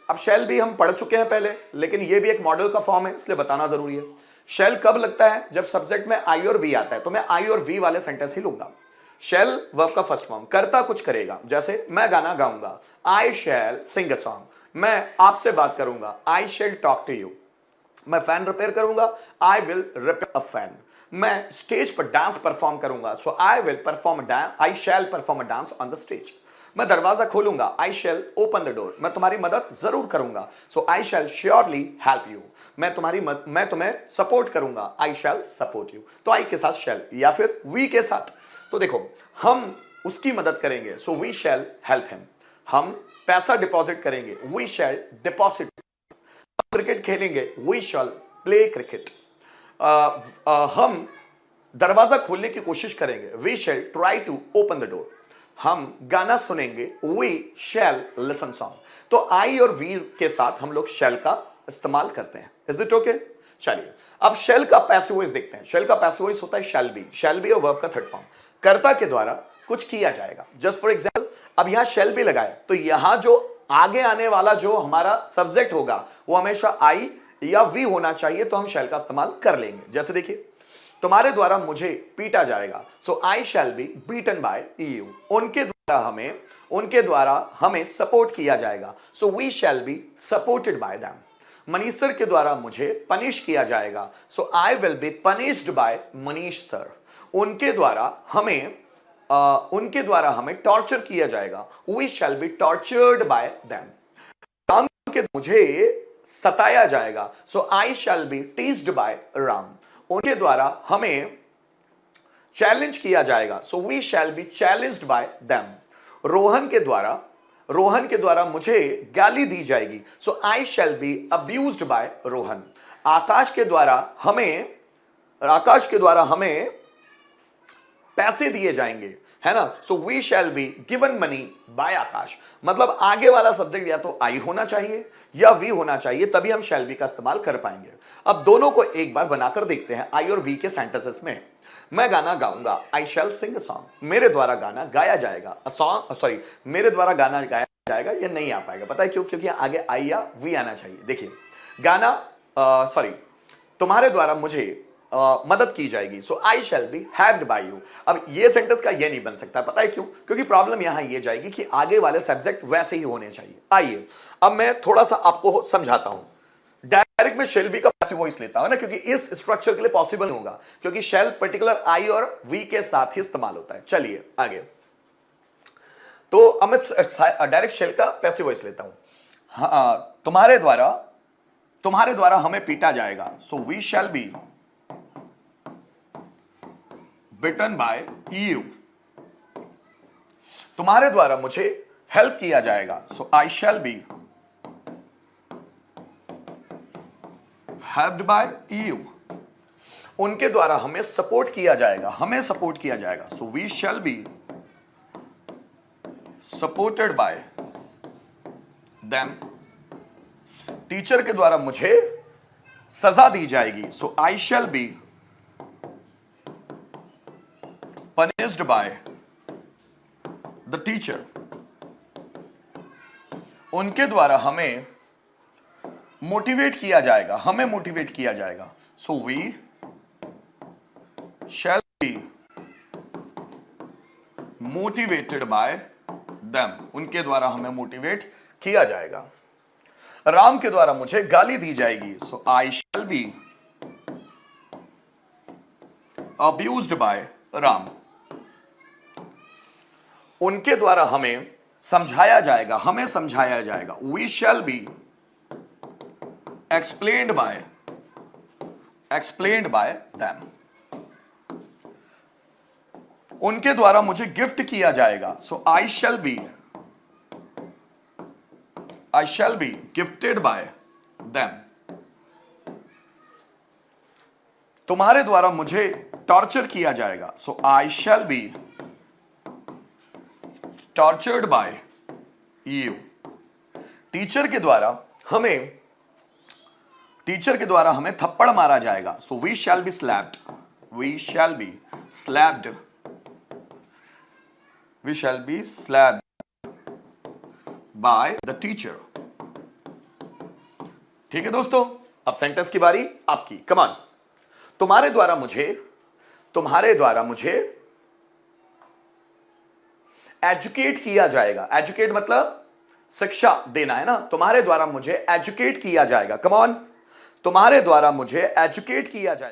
अब शैल भी हम पढ़ चुके हैं पहले, लेकिन ये भी एक मॉडल का फॉर्म है, इसलिए बताना जरूरी है। शैल कब लगता है? जब सब्जेक्ट में आई और वी आता है, तो मैं आई और वी वाले सेंटेंस ही लूंगा। शैल वर्ब का फर्स्ट फॉर्म, करता कुछ करेगा, जैसे मैं गाना गाऊंगा, आई शैल सिंग अ सॉन्ग। मैं आपसे बात करूंगा, I shall talk to you. मैं फैन रिपेयर करूंगा, I will repair a fan. मैं स्टेज पर डांस परफॉर्म करूंगा, so I will perform dance, I shall perform a dance on the stage. मैं दरवाजा खोलूंगा, I shall open the door. मैं तुम्हारी मदद जरूर करूंगा, so I shall surely help you. मैं तुम्हें सपोर्ट करूंगा, आई शैल सपोर्ट यू। तो आई के साथ शैल या फिर वी के साथ, तो देखो हम उसकी मदद करेंगे, so we shall help him. हम पैसा डिपॉजिट करेंगे, वी शैल डिपॉजिट। क्रिकेट खेलेंगे, वी शैल प्ले क्रिकेट। हम दरवाजा खोलने की कोशिश करेंगे, we shall try to open the door. हम गाना सुनेंगे, वी शैल लिसन सॉन्ग। तो आई और वी के साथ हम लोग शैल का इस्तेमाल करते हैं। Is it okay? चलिए अब शैल का पैसिव वॉइस देखते हैं। शैल का पैसिव वॉइस होता है शैल बी। शैल बी और वर्ब का थर्ड फॉर्म, कर्ता के द्वारा कुछ किया जाएगा। जस्ट फॉर एग्जाम्पल, अब यहां शैल बी लगाए, तो यहां जो आगे आने वाला जो हमारा सब्जेक्ट होगा वो हमेशा आई या वी होना चाहिए, तो हम शैल का इस्तेमाल कर लेंगे। जैसे देखिए, तुम्हारे द्वारा मुझे पीटा जाएगा, so I shall be beaten by you. उनके द्वारा हमें सपोर्ट किया जाएगा, so we shall be supported by them. Manish sir के द्वारा मुझे पनिश किया जाएगा, so I will be punished by Manish sir. उनके द्वारा हमें टॉर्चर किया जाएगा, we shall be tortured by them. Ram के मुझे सताया जाएगा, so I shall be teased by Ram. उनके द्वारा हमें चैलेंज किया जाएगा, so we shall be challenged by them. Rohan के द्वारा मुझे गाली दी जाएगी, so I shall be abused by Rohan. Akash के द्वारा हमें पैसे दिए जाएंगे, है ना, so we shall be given money by Akash. मतलब आगे वाला सब्जेक्ट या तो आई होना चाहिए या वी होना चाहिए, तभी हम शैल बी का इस्तेमाल कर पाएंगे। अब दोनों को एक बार बनाकर देखते हैं आई और वी के सेंटेंसेस में। मैं गाना गाऊंगा, आई शैल सिंग अ सॉन्ग। मेरे द्वारा गाना गाया जाएगा, मेरे द्वारा गाना गाया जाएगा, ये नहीं आ पाएगा। पता है क्यों? क्योंकि आगे आई या वी आना चाहिए। देखिए, तुम्हारे द्वारा मुझे मदद की जाएगी, so I shall be helped by you. अब ये सेंटेंस का ये नहीं बन सकता। पता है क्यों? क्योंकि प्रॉब्लम यहां ये जाएगी कि आगे वाले सब्जेक्ट वैसे ही होने चाहिए। आइए अब मैं थोड़ा सा आपको समझाता हूं। डायरेक्ट में शैल बी का पैसिव वॉइस लेता हूं ना, क्योंकि इस स्ट्रक्चर के लिए पॉसिबल नहीं होगा, क्योंकि शैल पर्टिकुलर आई और वी के साथ ही इस्तेमाल होता है। चलिए आगे, तो अब मैं डायरेक्ट शैल का पैसिव वॉइस लेता हूं। हाँ, तुम्हारे द्वारा हमें पीटा जाएगा, so we shall be beaten by you. तुम्हारे द्वारा मुझे हेल्प किया जाएगा, so I shall be helped by you. उनके द्वारा हमें सपोर्ट किया जाएगा, so we shall be supported by them. Teacher के द्वारा मुझे सजा दी जाएगी, so I shall be punished by the teacher। उनके द्वारा हमें मोटिवेट किया जाएगा, so we shall be motivated by them. उनके द्वारा हमें मोटिवेट किया जाएगा। राम के द्वारा मुझे गाली दी जाएगी, so I shall be abused by Ram. उनके द्वारा हमें समझाया जाएगा, we shall be explained by them. उनके द्वारा मुझे गिफ्ट किया जाएगा, so I shall be gifted by them. तुम्हारे द्वारा मुझे टॉर्चर किया जाएगा, so I shall be tortured by you. Teacher के द्वारा हमें थप्पड़ मारा जाएगा, so we shall be slapped by the teacher. ठीक है दोस्तों, अब सेंटेंस की बारी आपकी। कमान, तुम्हारे द्वारा मुझे एजुकेट किया जाएगा। एजुकेट मतलब शिक्षा देना है ना, तुम्हारे द्वारा मुझे एजुकेट किया जाएगा। कम ऑन, तुम्हारे द्वारा मुझे एजुकेट किया जाएगा।